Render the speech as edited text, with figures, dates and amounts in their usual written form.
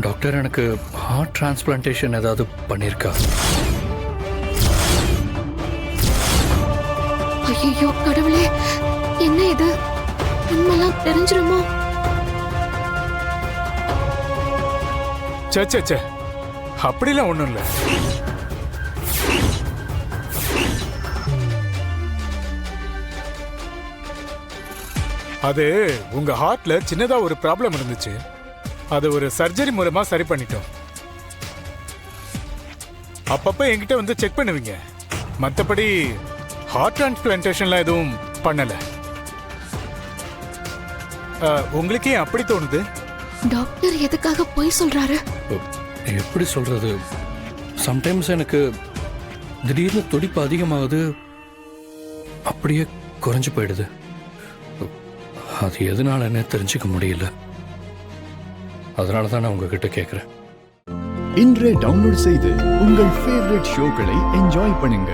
Doctor எனக்கு heart transplantation ஏதாவது பண்ணியிருக்கா? ஐயோ கடவுளே, என்ன இது? உண்மைலாம் தெரிஞ்சிருமோ? சே அப்படிலாம் ஒண்ணும் இல்ல. அது உங்க ஹார்ட்ல சின்னதா ஒரு ப்ராப்ளம் இருந்துச்சு. அது ஒரு சர்ஜரி மூலமா சரி பண்ணிட்டோம். அப்பப்ப என்கிட்ட வந்து செக் பண்ணுவீங்க. மத்தபடி ஹார்ட் டிரான்ஸ்பிளான்டேஷன்லாம் எதுவும் பண்ணல. உங்களுக்கு ஏன் அப்படி தோணுது? டாக்டர் எதுக்காக போய் சொல்றாரு? எப்படி சொல்றது, சம்டைம்ஸ் எனக்கு திடீர்னு துடிப்பு அதிகமாகுது, அப்படியே குறைஞ்சு போயிடுது. அது எதனாலன்னு தெரிஞ்சுக்க முடியல. அதனால தான் நான் உங்ககிட்ட கேட்குறேன். இன்றே டவுன்லோட் செய்து உங்கள் ஃபேவரட் ஷோக்களை என்ஜாய் பண்ணுங்க.